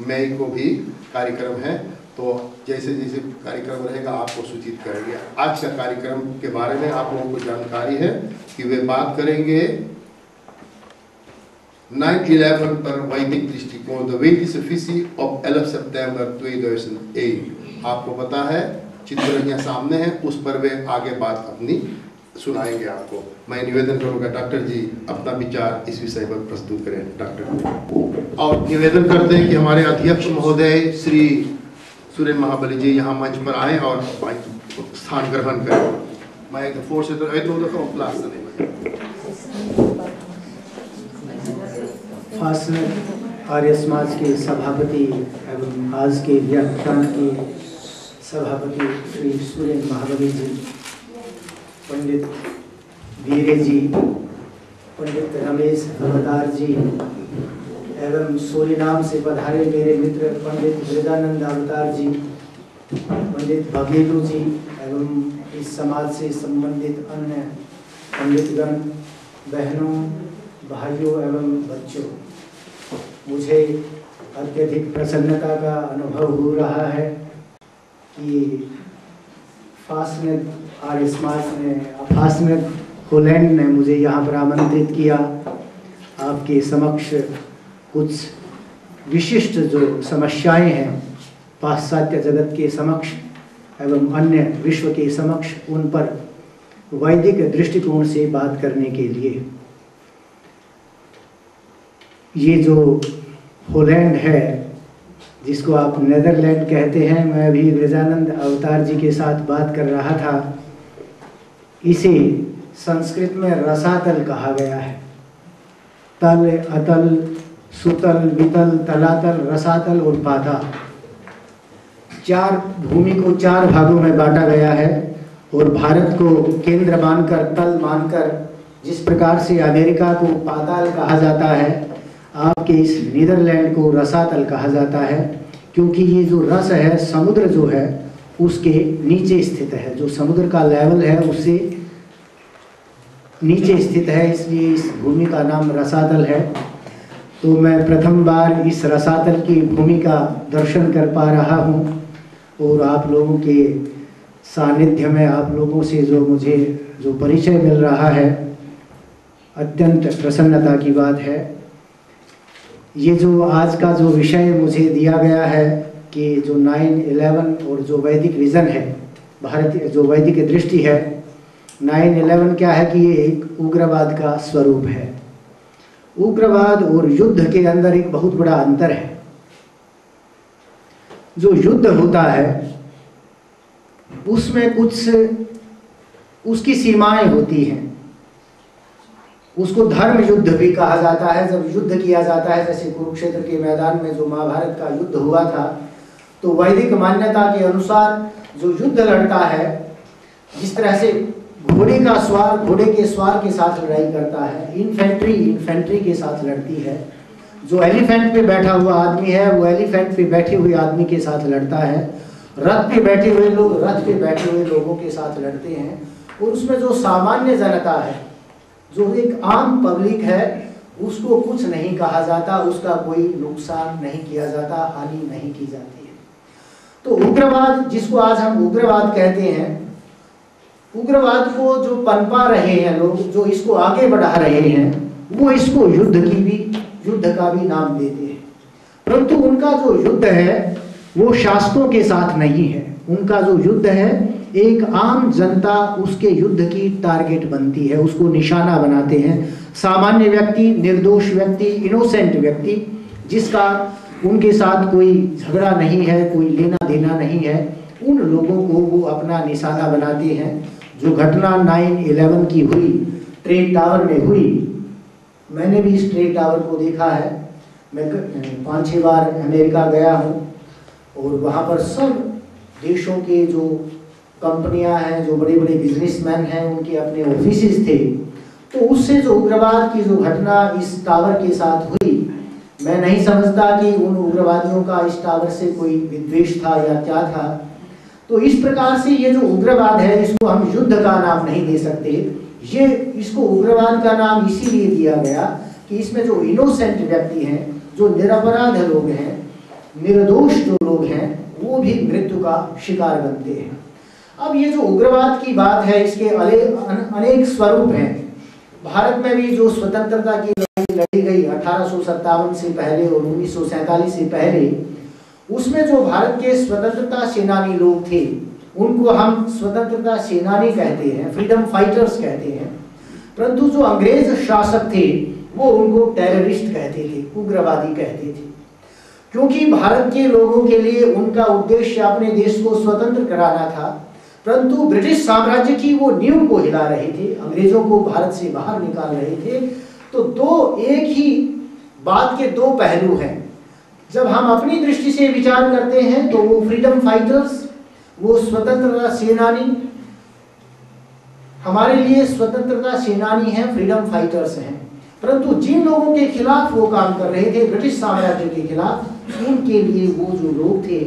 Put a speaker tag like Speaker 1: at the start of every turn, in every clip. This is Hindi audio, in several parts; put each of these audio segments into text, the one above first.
Speaker 1: मई को भी कार्यक्रम है, तो जैसे जैसे कार्यक्रम रहेगा आपको सूचित करेंगे। आज का कार्यक्रम के बारे में आप लोगों को जानकारी है कि वे बात करेंगे 9/11 पर वैदिक दृष्टिकोण, द वैदिक सफिसी ऑफ 11 सितंबर 2008। आपको पता है चित्र यहाँ सामने है, उस पर वे आगे बात अपनी सुनाएंगे आपको। मैं निवेदन करूंगा डॉक्टर जी अपना विचार इस विषय पर प्रस्तुत करें। डॉक्टर जी, और निवेदन करते हैं कि हमारे अध्यक्ष महोदय श्री सुरेन महाबली जी यहाँ मंच पर आए और स्थान ग्रहण करें। मैं फोर से
Speaker 2: आर्य समाज के सभापति एवं आज के व्याख्यान के सभापति श्री सुरेन महाबली जी, पंडित वीरे जी, पंडित रमेश अवतार जी एवं सूरीनाम से पधारे मेरे मित्र पंडित ब्रजानंद अवतार जी, पंडित भगेलू जी एवं इस समाज से संबंधित अन्य पंडितगण, बहनों, भाइयों एवं बच्चों, मुझे अत्यधिक प्रसन्नता का अनुभव हो रहा है कि फासनेट आर्य समाज ने, फासनेट होलैंड ने मुझे यहाँ पर आमंत्रित किया। आपके समक्ष कुछ विशिष्ट जो समस्याएं हैं पाश्चात्य जगत के समक्ष एवं अन्य विश्व के समक्ष, उन पर वैदिक दृष्टिकोण से बात करने के लिए। ये जो होलैंड है जिसको आप नेदरलैंड कहते हैं, मैं अभी ब्रजानंद अवतार जी के साथ बात कर रहा था, इसे संस्कृत में रसातल कहा गया है। तल, अतल, सुतल, वितल, तलातल, रसातल और पाताल, चार भूमि को चार भागों में बांटा गया है और भारत को केंद्र मानकर, तल मानकर, जिस प्रकार से अमेरिका को पाताल कहा जाता है, आपके इस नीदरलैंड को रसातल कहा जाता है, क्योंकि ये जो रस है, समुद्र जो है उसके नीचे स्थित है, जो समुद्र का लेवल है उससे नीचे स्थित है, इसलिए इस भूमि का नाम रसातल है। तो मैं प्रथम बार इस रसातल की भूमि का दर्शन कर पा रहा हूँ और आप लोगों के सानिध्य में, आप लोगों से जो मुझे जो परिचय मिल रहा है, अत्यंत प्रसन्नता की बात है। ये जो आज का जो विषय मुझे दिया गया है कि जो 9/11 और जो वैदिक विज़न है, भारतीय जो वैदिक दृष्टि है, 9/11 क्या है कि ये एक उग्रवाद का स्वरूप है। उग्रवाद और युद्ध के अंदर एक बहुत बड़ा अंतर है। जो युद्ध होता है उसमें कुछ उसकी सीमाएं होती हैं, उसको धर्म युद्ध भी कहा जाता है। जब युद्ध किया जाता है, जैसे कुरुक्षेत्र के मैदान में जो महाभारत का युद्ध हुआ था, तो वैदिक मान्यता के अनुसार जो युद्ध लड़ता है, जिस तरह से घोड़े का स्वार घोड़े के स्वार के साथ लड़ाई करता है, इन्फेंट्री के साथ लड़ती है, जो एलिफेंट पे बैठा हुआ आदमी है वो एलिफेंट पे बैठे हुए आदमी के साथ लड़ता है, रथ पे बैठे हुए लोग रथ पे बैठे हुए लोगों के साथ लड़ते हैं। और उसमें जो सामान्य जनता है, जो एक आम पब्लिक है, उसको कुछ नहीं कहा जाता, उसका कोई नुकसान नहीं किया जाता, हानि नहीं की जाती है। तो उग्रवाद, जिसको आज हम उग्रवाद कहते हैं, उग्रवाद को जो पनपा रहे हैं लोग, जो इसको आगे बढ़ा रहे हैं, वो इसको युद्ध का भी नाम देते हैं। परंतु उनका जो युद्ध है वो शासकों के साथ नहीं है। उनका जो युद्ध है, एक आम जनता उसके युद्ध की टारगेट बनती है, उसको निशाना बनाते हैं। सामान्य व्यक्ति, निर्दोष व्यक्ति, इनोसेंट व्यक्ति, जिसका उनके साथ कोई झगड़ा नहीं है, कोई लेना देना नहीं है, उन लोगों को वो अपना निशाना बनाते हैं। जो घटना 9/11 की हुई, ट्रेन टावर में हुई, मैंने भी इस ट्रेन टावर को देखा है। मैं 5-6 बार अमेरिका गया हूँ और वहाँ पर सब देशों के जो कंपनियां हैं, जो बड़े बड़े बिजनेसमैन हैं, उनके अपने ऑफिसेज थे। तो उससे जो उग्रवाद की जो घटना इस टावर के साथ हुई, मैं नहीं समझता कि उन उग्रवादियों का इस टावर से कोई विद्वेष था या क्या था। तो इस प्रकार से ये जो उग्रवाद है, इसको हम युद्ध का नाम नहीं दे सकते। ये इसको उग्रवाद का नाम इसीलिए दिया गया कि इसमें जो इनोसेंट व्यक्ति हैं, जो निरपराध लोग हैं, निर्दोष जो लोग हैं वो भी मृत्यु का शिकार बनते हैं। अब ये जो उग्रवाद की बात है, इसके अनेक स्वरूप हैं। भारत में भी जो स्वतंत्रता की लड़ाई लड़ी गई 1857 से पहले और 1947 से पहले, उसमें जो भारत के स्वतंत्रता सेनानी लोग थे उनको हम स्वतंत्रता सेनानी कहते हैं, फ्रीडम फाइटर्स कहते हैं। परंतु जो अंग्रेज शासक थे वो उनको टेररिस्ट कहते थे, उग्रवादी कहते थे, क्योंकि भारत के लोगों के लिए उनका उद्देश्य अपने देश को स्वतंत्र कराना था। परंतु ब्रिटिश साम्राज्य की वो नींव को हिला रहे थे, अंग्रेजों को भारत से बाहर निकाल रहे थे। तो एक ही बात के दो पहलू हैं। जब हम अपनी दृष्टि से विचार करते हैं तो वो फ्रीडम फाइटर्स, वो स्वतंत्रता सेनानी, हमारे लिए स्वतंत्रता सेनानी हैं, फ्रीडम फाइटर्स हैं। परंतु जिन लोगों के खिलाफ वो काम कर रहे थे, ब्रिटिश साम्राज्य के खिलाफ, उनके लिए वो जो लोग थे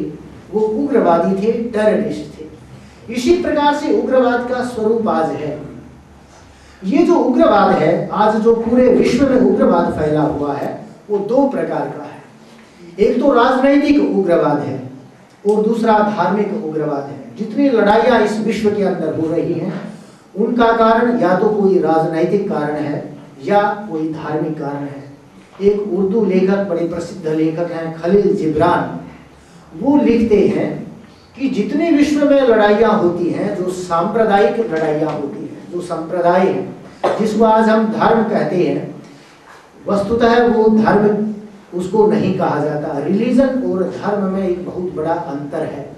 Speaker 2: वो उग्रवादी थे, टेररिस्ट थे। इसी प्रकार से उग्रवाद का स्वरूप आज है। ये जो उग्रवाद है आज जो पूरे विश्व में उग्रवाद फैला हुआ है वो दो प्रकार का है। एक तो राजनैतिक उग्रवाद है और दूसरा धार्मिक उग्रवाद है। जितनी लड़ाइयाँ इस विश्व के अंदर हो रही हैं उनका कारण या तो कोई राजनैतिक कारण है या कोई धार्मिक कारण है। एक उर्दू लेखक, बड़े प्रसिद्ध लेखक हैं खलील जिब्रान, वो लिखते हैं कि जितनी विश्व में लड़ाइयाँ होती हैं, जो सांप्रदायिक लड़ाइयाँ होती हैं, जो संप्रदाय है, जिसको आज हम धर्म कहते हैं, वस्तुतः वो धर्म उसको नहीं कहा जाता। रिलीजन और धर्म में एक बहुत बड़ा अंतर है।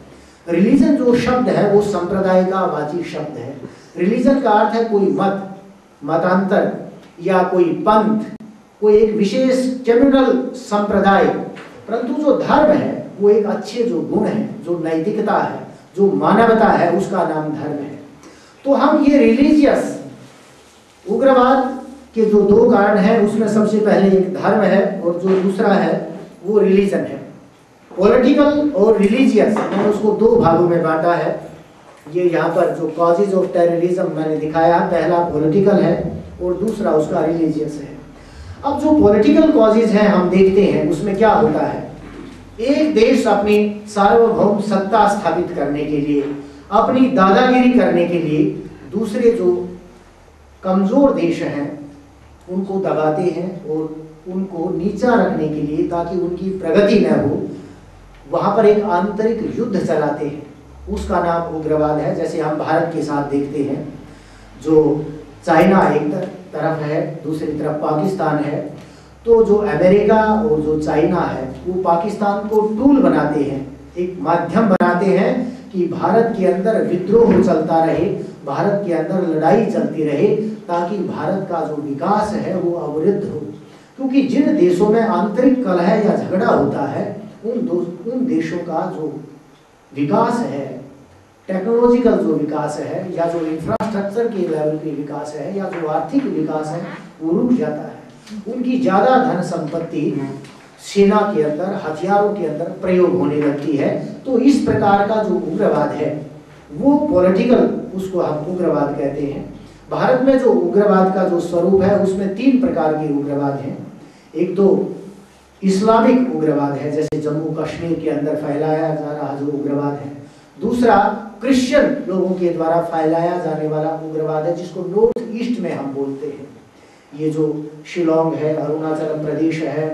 Speaker 2: रिलीजन जो शब्द है वो संप्रदाय का वाची शब्द है। रिलीजन का अर्थ है कोई मत, मतांतर या कोई पंथ, कोई एक विशेष कम्युनल संप्रदाय। परंतु जो धर्म है वो एक अच्छे जो गुण है, जो नैतिकता है, जो मानवता है, उसका नाम धर्म है। तो हम ये रिलीजियस उग्रवाद के जो दो कारण हैं उसमें सबसे पहले एक धर्म है और जो दूसरा है वो रिलीजन है। पॉलिटिकल और रिलीजियस, मैंने उसको दो भागों में बांटा है। ये यहाँ पर जो कॉजेज ऑफ टेररिज्म मैंने दिखाया, पहला पॉलिटिकल है और दूसरा उसका रिलीजियस है। अब जो पॉलिटिकल कॉजेज हैं हम देखते हैं उसमें क्या होता है। एक देश अपनी सार्वभौम सत्ता स्थापित करने के लिए, अपनी दादागिरी करने के लिए दूसरे जो कमजोर देश हैं उनको दबाते हैं और उनको नीचा रखने के लिए, ताकि उनकी प्रगति न हो, वहां पर एक आंतरिक युद्ध चलाते हैं। उसका नाम उग्रवाद है। जैसे हम भारत के साथ देखते हैं, जो चाइना एक तरफ है, दूसरी तरफ पाकिस्तान है, तो जो अमेरिका और जो चाइना है वो पाकिस्तान को टूल बनाते हैं, एक माध्यम बनाते हैं कि भारत के अंदर विद्रोह चलता रहे, भारत के अंदर लड़ाई चलती रहे, ताकि भारत का जो विकास है वो अवरुद्ध हो। क्योंकि जिन देशों में आंतरिक कलह या झगड़ा होता है उन देशों का जो विकास है, टेक्नोलॉजिकल जो विकास है या जो इंफ्रास्ट्रक्चर के लेवल पे विकास है या जो आर्थिक विकास है वो रुक जाता है। उनकी ज़्यादा धन संपत्ति सेना के अंदर, हथियारों के अंदर प्रयोग होने लगती है। तो इस प्रकार का जो उग्रवाद है वो पॉलिटिकल, उसको हम उग्रवाद कहते हैं। भारत में जो उग्रवाद का जो स्वरूप है उसमें तीन प्रकार के उग्रवाद हैं। एक तो इस्लामिक उग्रवाद है, जैसे जम्मू कश्मीर के अंदर फैलाया जा रहा जो उग्रवाद है। दूसरा क्रिश्चियन लोगों के द्वारा फैलाया जाने वाला उग्रवाद है, जिसको नॉर्थ ईस्ट में हम बोलते हैं। ये जो शिलोंग है, अरुणाचल प्रदेश है,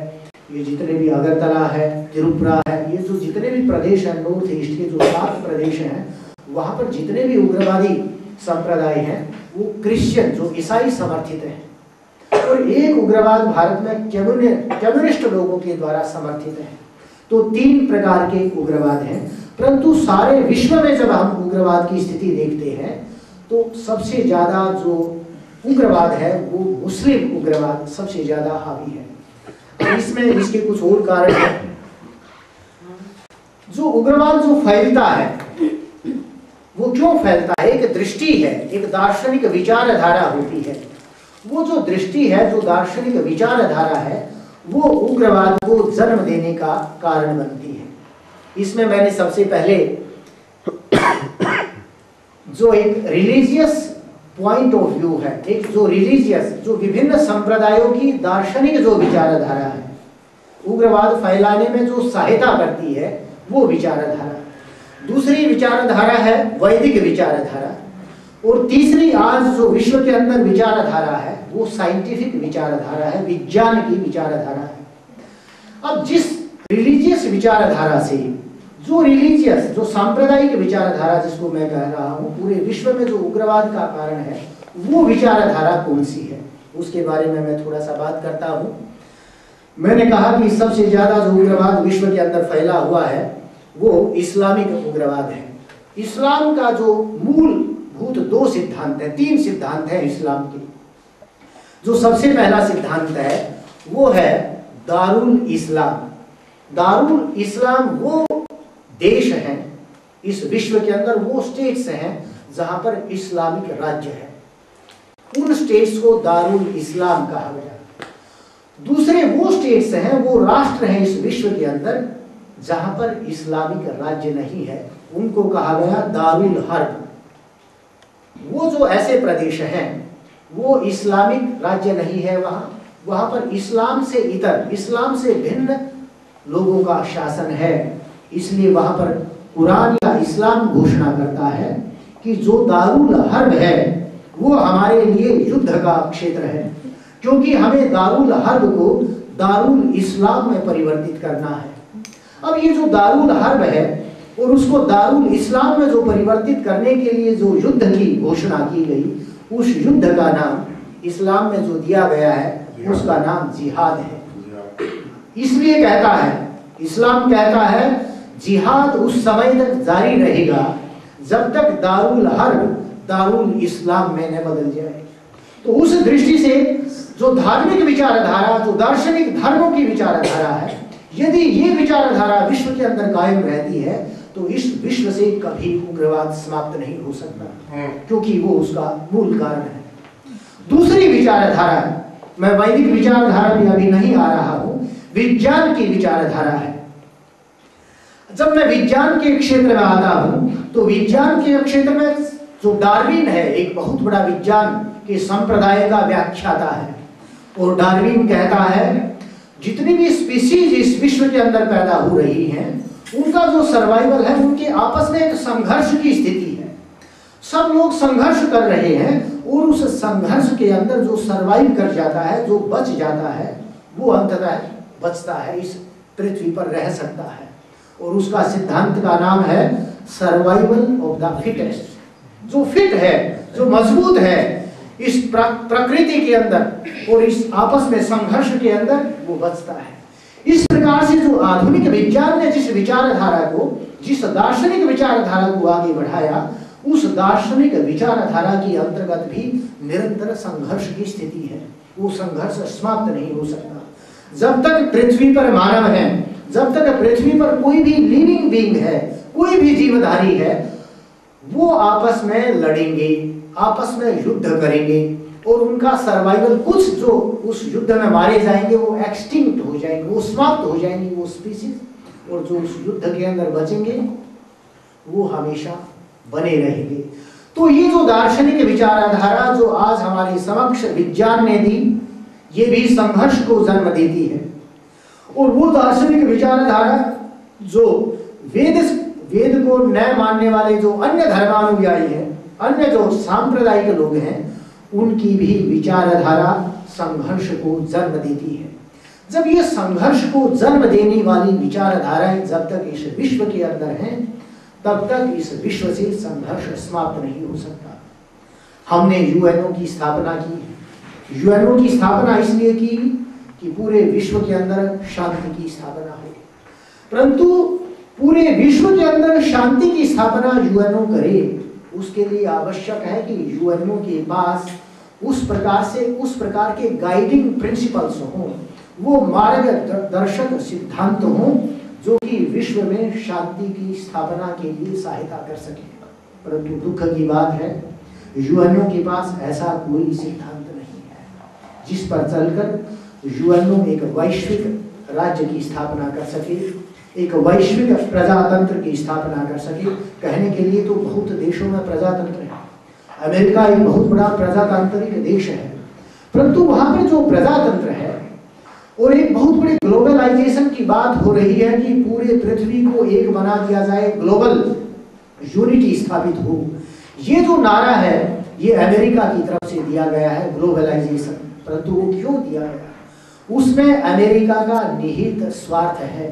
Speaker 2: ये जितने भी अगरतला है, त्रिपुरा है, ये जो जितने भी प्रदेश हैं नॉर्थ ईस्ट के, जो 7 प्रदेश हैं, वहाँ पर जितने भी उग्रवादी संप्रदाय हैं वो क्रिश्चियन, जो ईसाई समर्थित हैं। और एक उग्रवाद भारत में कम्युनिस्ट लोगों के द्वारा समर्थित है। तो 3 प्रकार के उग्रवाद हैं। परंतु सारे विश्व में जब हम उग्रवाद की स्थिति देखते हैं तो सबसे ज़्यादा जो उग्रवाद है वो मुस्लिम उग्रवाद सबसे ज़्यादा हावी है। इसमें इसके कुछ और कारण हैं। जो उग्रवाद जो फैलता है वो क्यों फैलता है? एक दृष्टि है, एक दार्शनिक विचारधारा होती है। वो जो दृष्टि है, जो दार्शनिक विचारधारा है, वो उग्रवाद को जन्म देने का कारण बनती है। इसमें मैंने सबसे पहले जो एक रिलीजियस पॉइंट ऑफ व्यू है, एक जो रिलीजियस, जो विभिन्न संप्रदायों की दार्शनिक जो विचारधारा है, उग्रवाद फैलाने में जो सहायता करती है वो विचारधारा। दूसरी विचारधारा है वैदिक विचारधारा, और तीसरी आज जो विश्व के अंदर विचारधारा है वो साइंटिफिक विचारधारा है, विज्ञान की विचारधारा है। अब जिस रिलीजियस विचारधारा से, जो सांप्रदायिक विचारधारा जिसको मैं कह रहा हूँ, पूरे विश्व में जो उग्रवाद का कारण है वो विचारधारा कौन सी है, उसके बारे में मैं थोड़ा सा बात करता हूँ। मैंने कहा कि सबसे ज्यादा जो उग्रवाद विश्व के अंदर फैला हुआ है वो इस्लामिक उग्रवाद है। इस्लाम का जो मूलभूत दो सिद्धांत है, तीन सिद्धांत है इस्लाम के। जो सबसे पहला सिद्धांत है वो है दारुल इस्लाम। दारुल इस्लाम वो देश हैं इस विश्व के अंदर, वो स्टेट्स हैं जहां पर इस्लामिक राज्य है, उन स्टेट्स को दारुल इस्लाम कहा गया। दूसरे वो स्टेट्स हैं, वो राष्ट्र हैं इस विश्व के अंदर जहां पर इस्लामिक राज्य नहीं है, उनको कहा गया दारुल हर्ब। वो जो ऐसे प्रदेश हैं वो इस्लामिक राज्य नहीं है, वहां पर इस्लाम से इतर, इस्लाम से भिन्न लोगों का शासन है, इसलिए वहां पर कुरान या इस्लाम घोषणा करता है कि जो दारुल हर्ब है वो हमारे लिए युद्ध का क्षेत्र है, क्योंकि हमें दारुल हर्ब को दारुल इस्लाम में परिवर्तित करना है। अब ये जो दारुल हर्ब है और उसको दारुल इस्लाम में जो परिवर्तित करने के लिए जो युद्ध की घोषणा की गई, उस युद्ध का नाम इस्लाम में जो दिया गया है उसका नाम जिहाद है। इसलिए कहता है, इस्लाम कहता है जिहाद उस समय तक जारी रहेगा जब तक दारुल हर्ब दारुल इस्लाम में न बदल जाए। तो उस दृष्टि से जो धार्मिक विचारधारा, जो दार्शनिक धर्मों की विचारधारा है, यदि ये विचारधारा विश्व के अंदर कायम रहती है तो इस विश्व से कभी उग्रवाद समाप्त नहीं हो सकता, क्योंकि वो उसका मूल कारण है। दूसरी विचारधारा, मैं वैदिक विचारधारा में अभी नहीं आ रहा हूं, विज्ञान की विचारधारा है। जब मैं विज्ञान के क्षेत्र में आता हूं तो विज्ञान के क्षेत्र में जो डार्विन है एक बहुत बड़ा विज्ञान के संप्रदाय का व्याख्याता है, और डार्विन कहता है जितनी भी स्पीसीज इस विश्व के अंदर पैदा हो रही हैं उनका जो सर्वाइवल है, उनके आपस में एक संघर्ष की स्थिति है। सब लोग संघर्ष कर रहे हैं और उस संघर्ष के अंदर जो सर्वाइव कर जाता है, जो बच जाता है, वो अंततः बचता है, इस पृथ्वी पर रह सकता है। और उसका सिद्धांत का नाम है सर्वाइवल ऑफ द फिटेस्ट। जो फिट है, जो मजबूत है इस प्रकृति के अंदर और इस आपस में संघर्ष के अंदर, वो बचता है। इस प्रकार से जो आधुनिक विज्ञान ने जिस विचारधारा को, जिस दार्शनिक विचारधारा को आगे बढ़ाया, उस दार्शनिक विचारधारा के अंतर्गत भी निरंतर संघर्ष की स्थिति है। वो संघर्ष समाप्त नहीं हो सकता। जब तक पृथ्वी पर मानव है, जब तक पृथ्वी पर कोई भी लिविंग बीइंग है, कोई भी जीवधारी है, वो आपस में लड़ेंगे, आपस में युद्ध करेंगे, और उनका सर्वाइवल, कुछ जो उस युद्ध में मारे जाएंगे वो एक्सटिंक्ट हो जाएंगे, वो समाप्त हो जाएंगे वो स्पीसीज, और जो उस युद्ध के अंदर बचेंगे वो हमेशा बने रहेंगे। तो ये जो दार्शनिक विचारधारा जो आज हमारे समक्ष विज्ञान ने दी, ये भी संघर्ष को जन्म देती है। और वो दार्शनिक विचारधारा जो वेद को न मानने वाले जो अन्य धर्मानुयायी हैं, अन्य जो सांप्रदायिक लोग हैं, उनकी भी विचारधारा संघर्ष को जन्म देती है। जब ये संघर्ष को जन्म देने वाली विचारधाराएं जब तक इस विश्व के अंदर हैं, तब तक इस विश्व से संघर्ष समाप्त नहीं हो सकता। हमने यूएनओ की स्थापना की। यूएनओ की स्थापना इसलिए की कि पूरे विश्व के अंदर शांति की स्थापना हो, परंतु पूरे विश्व के अंदर शांति की स्थापना यूएनओ करे, उसके लिए आवश्यक है कि यूएनओ के पास उस प्रकार के गाइडिंग प्रिंसिपल्स हों, वो मार्गदर्शक सिद्धांत हों जो कि विश्व में शांति की स्थापना के लिए सहायता कर सके। परंतु दुख की बात है, यूएनओ के पास ऐसा कोई सिद्धांत नहीं है जिस पर चलकर यूएनओ एक वैश्विक राज्य की स्थापना कर सके, एक वैश्विक प्रजातंत्र की स्थापना कर सके। कहने के लिए तो बहुत देशों में प्रजातंत्र है, अमेरिका एक बहुत बड़ा प्रजातांत्रिक देश है, परंतु वहां पे जो प्रजातंत्र है और एक बहुत बड़ी ग्लोबलाइजेशन की बात हो रही है कि पूरे पृथ्वी को एक बना दिया जाए, ग्लोबल यूनिटी स्थापित हो। ये जो नारा है ये अमेरिका की तरफ से दिया गया है, ग्लोबलाइजेशन। परंतु वो क्यों दिया गया? उसमें अमेरिका का निहित स्वार्थ है,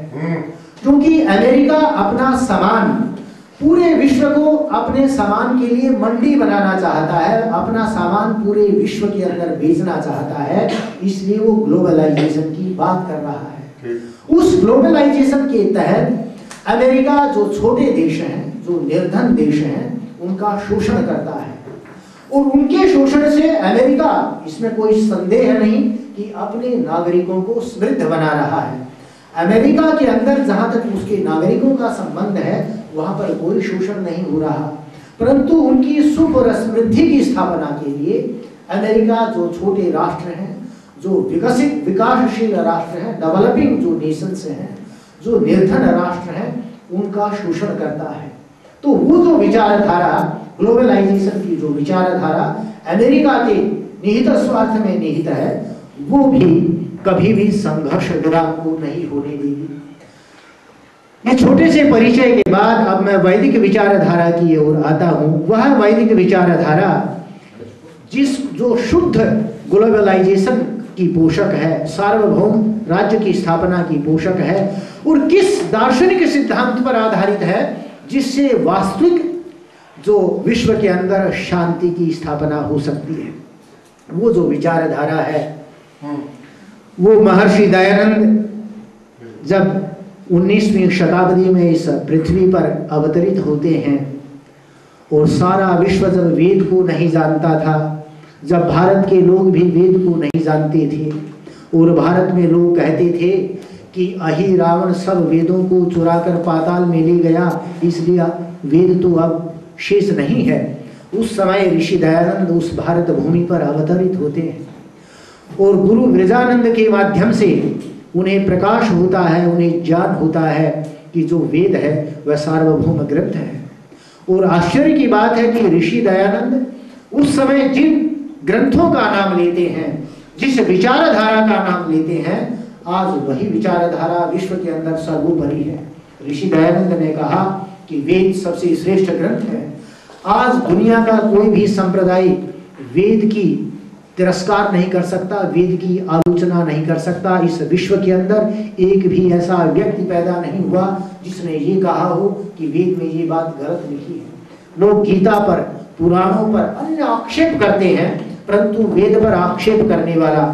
Speaker 2: क्योंकि अमेरिका अपना सामान, पूरे विश्व को अपने सामान के लिए मंडी बनाना चाहता है, अपना सामान पूरे विश्व के अंदर बेचना चाहता है, इसलिए वो ग्लोबलाइजेशन की बात कर रहा है। उस ग्लोबलाइजेशन के तहत अमेरिका जो छोटे देश हैं, जो निर्धन देश हैं, उनका शोषण करता है और उनके शोषण से अमेरिका, इसमें कोई संदेह नहीं कि अपने नागरिकों को समृद्ध बना रहा है। अमेरिका के अंदर जहां तक उसके नागरिकों का संबंध है वहां पर कोई शोषण नहीं हो रहा, परंतु उनकी सुख और समृद्धि की स्थापना के लिए अमेरिका जो छोटे राष्ट्र हैं, जो विकसित विकासशील राष्ट्र हैं, डेवलपिंग जो नेशंस हैं, जो निर्धन राष्ट्र हैं, उनका शोषण करता है। तो वो जो विचारधारा, ग्लोबलाइजेशन की जो विचारधारा अमेरिका के निहित स्वार्थ में निहित है, वो भी कभी भी संघर्ष विराम को नहीं होने देगी। ये छोटे से परिचय के बाद अब मैं वैदिक विचारधारा की ओर आता हूं। वह वैदिक विचारधारा जो शुद्ध ग्लोबलाइजेशन की पोषक है, सार्वभौम राज्य की स्थापना की पोषक है, और किस दार्शनिक सिद्धांत पर आधारित है जिससे वास्तविक जो विश्व के अंदर शांति की स्थापना हो सकती है। वो जो विचारधारा है, वो महर्षि दयानंद जब 19वीं शताब्दी में इस पृथ्वी पर अवतरित होते हैं और सारा विश्व जब वेद को नहीं जानता था, जब भारत के लोग भी वेद को नहीं जानते थे और भारत में लोग कहते थे कि अहि रावण सब वेदों को चुराकर पाताल में ले गया, इसलिए वेद तो अब शेष नहीं है, उस समय ऋषि दयानंद उस भारत भूमि पर अवतरित होते हैं और गुरु वृजानंद के माध्यम से उन्हें प्रकाश होता है, उन्हें ज्ञान होता है कि जो वेद है वह सार्वभौम ग्रंथ है। और आश्चर्य की बात है कि ऋषि दयानंद उस समय जिन ग्रंथों का नाम लेते हैं, जिस विचारधारा का नाम लेते हैं, आज वही विचारधारा विश्व के अंदर सर्वोपरि है। ऋषि दयानंद ने कहा कि वेद सबसे श्रेष्ठ ग्रंथ है। आज दुनिया का कोई भी संप्रदाय वेद की तिरस्कार नहीं कर सकता, वेद की आलोचना नहीं कर सकता। इस विश्व के अंदर एक भी ऐसा व्यक्ति पैदा नहीं हुआ जिसने ये कहा हो कि वेद में ये बात गलत लिखी है। लोग गीता पर, पुराणों पर अन्य आक्षेप करते हैं, परंतु वेद पर आक्षेप करने वाला,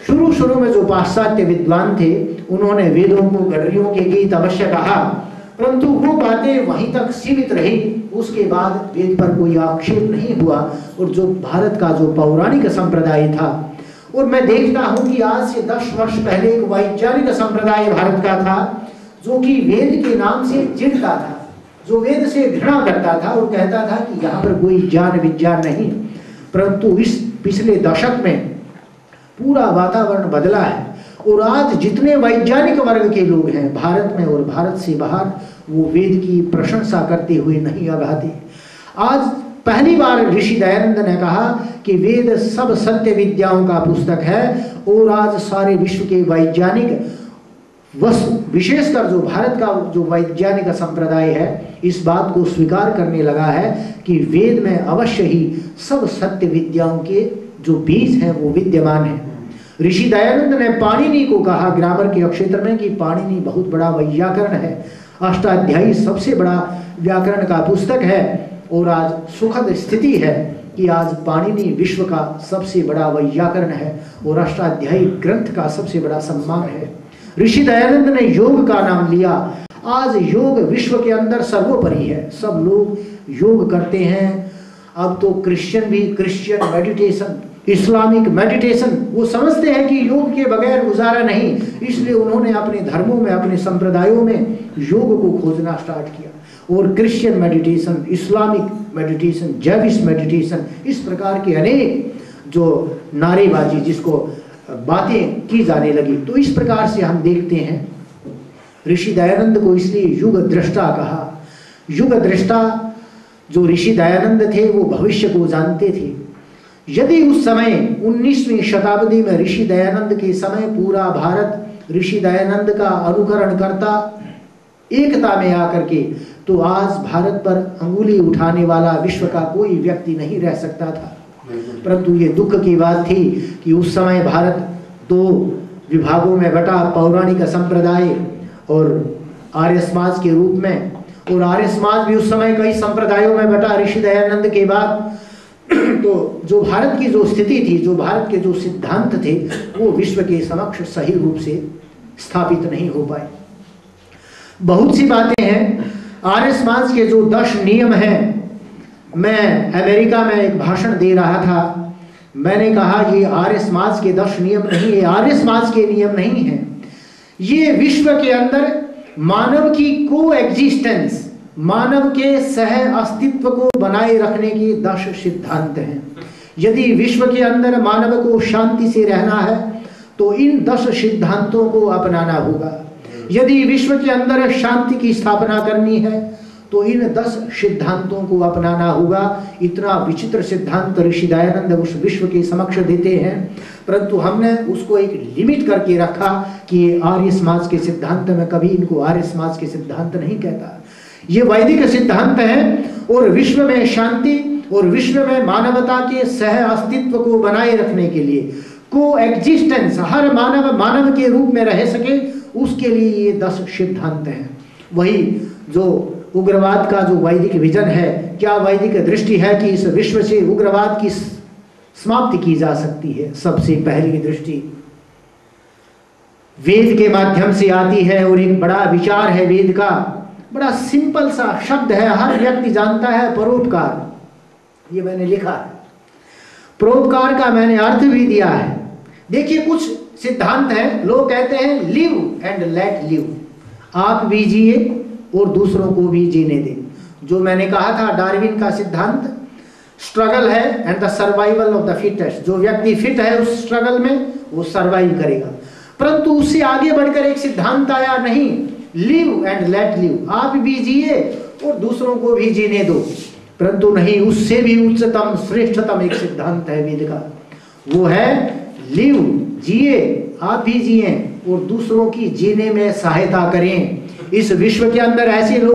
Speaker 2: शुरू में जो पाश्चात्य विद्वान थे उन्होंने वेदों को गडरियों के गीत अवश्य कहा, परंतु वो बातें वहीं तक सीमित रही। उसके बाद वेद पर कोई आक्षेप नहीं हुआ। और जो भारत का जो पौराणिक संप्रदाय था, और मैं देखता हूं कि आज से 10 वर्ष पहले एक वैज्ञानिक संप्रदाय भारत का था जो कि वेद के नाम से चिढ़ता था, जो वेद से घृणा करता था और कहता था कि यहाँ पर कोई ज्ञान विज्ञान नहीं। परंतु इस पिछले दशक में पूरा वातावरण बदला है और आज जितने वैज्ञानिक वर्ग के लोग हैं भारत में और भारत से बाहर, वो वेद की प्रशंसा करते हुए नहीं आभाते। आज पहली बार ऋषि दयानंद ने कहा कि वेद सब सत्य विद्याओं का पुस्तक है और आज सारे विश्व के वैज्ञानिक, विशेषकर जो भारत का जो वैज्ञानिक संप्रदाय है, इस बात को स्वीकार करने लगा है कि वेद में अवश्य ही सब सत्य विद्याओं के जो बीज हैं वो विद्यमान है। ऋषि दयानंद ने पाणिनि को कहा ग्रामर के क्षेत्र में कि पाणिनि बहुत बड़ा वैयाकरण है, अष्टाध्यायी सबसे बड़ा व्याकरण का पुस्तक है। और आज सुखद स्थिति है कि आज पाणिनि विश्व का सबसे बड़ा वैयाकरण है और अष्टाध्यायी ग्रंथ का सबसे बड़ा सम्मान है। ऋषि दयानंद ने योग का नाम लिया। आज योग विश्व के अंदर सर्वोपरि है, सब लोग योग करते हैं। अब तो क्रिश्चियन भी क्रिश्चियन मेडिटेशन, इस्लामिक मेडिटेशन, वो समझते हैं कि योग के बगैर गुजारा नहीं, इसलिए उन्होंने अपने धर्मों में, अपने संप्रदायों में योग को खोजना स्टार्ट किया। और Christian meditation, Islamic meditation, Jewish meditation, इस प्रकार के अनेक जो नारेबाजी जिसको बातें की जाने लगी। तो इस प्रकार से हम देखते हैं ऋषि दयानंद को इसलिए युग दृष्टा कहा। युग दृष्टा जो ऋषि दयानंद थे वो भविष्य को जानते थे। यदि उस समय 19वीं शताब्दी में ऋषि दयानंद के समय पूरा भारत ऋषि दयानंद का अनुकरण करता एकता में आकर के, तो आज भारत पर अंगुली उठाने वाला विश्व का कोई व्यक्ति नहीं रह सकता था। परंतु ये दुख की बात थी कि उस समय भारत 2 विभागों में बटा, पौराणिक संप्रदाय और आर्य समाज के रूप में। और आर्य समाज भी उस समय कई संप्रदायों में बटा ऋषि दयानंद के बाद। तो जो भारत की जो स्थिति थी, जो भारत के जो सिद्धांत थे, वो विश्व के समक्ष सही रूप से स्थापित नहीं हो पाए। बहुत सी बातें हैं। आर्य समाज के जो 10 नियम हैं, मैं अमेरिका में एक भाषण दे रहा था, मैंने कहा ये आर्य समाज के 10 नियम नहीं है, आर्य समाज के नियम नहीं है, ये विश्व के अंदर मानव की को एग्जिस्टेंस, मानव के सह अस्तित्व को बनाए रखने के 10 सिद्धांत हैं। यदि विश्व के अंदर मानव को शांति से रहना है तो इन 10 सिद्धांतों को अपनाना होगा। यदि विश्व के अंदर शांति की स्थापना करनी है तो इन 10 सिद्धांतों को अपनाना होगा। इतना विचित्र सिद्धांत ऋषि दयानंद उस विश्व के समक्ष देते हैं, परंतु हमने उसको एक लिमिट करके रखा कि ये आर्य समाज के सिद्धांत, में कभी इनको आर्य समाज के सिद्धांत नहीं कहता। ये वैदिक सिद्धांत हैं और विश्व में शांति और विश्व में मानवता के सह अस्तित्व को बनाए रखने के लिए, को एग्जिस्टेंस, हर मानव के रूप में रह सके, उसके लिए ये 10 सिद्धांत हैं। वही जो उग्रवाद का जो वैदिक विजन है, क्या वैदिक दृष्टि है कि इस विश्व से उग्रवाद की समाप्ति की जा सकती है। सबसे पहली दृष्टि वेद के माध्यम से आती है और एक बड़ा विचार है वेद का, बड़ा सिंपल सा शब्द है, हर व्यक्ति जानता है, परोपकार। ये मैंने लिखा है, परोपकार का मैंने अर्थ भी दिया है। देखिए कुछ सिद्धांत है, लोग कहते हैं लिव एंड लेट लिव, आप भी जिए और दूसरों को भी जीने दें। जो मैंने कहा था डार्विन का सिद्धांत, स्ट्रगल है and the survival of the fittest, जो व्यक्ति फिट है उस स्ट्रगल में वो सर्वाइव करेगा। परंतु उससे आगे बढ़कर एक सिद्धांत आया, नहीं, लिव एंड लेट लिव, आप भी जिए और दूसरों को भी जीने दो। परंतु नहीं, उससे भी उच्चतम श्रेष्ठतम एक सिद्धांत है वेद का, वो है लिव, जिए, आप भी जिए और दूसरों की जीने में सहायता करें। इस विश्व के अंदर ऐसे लोग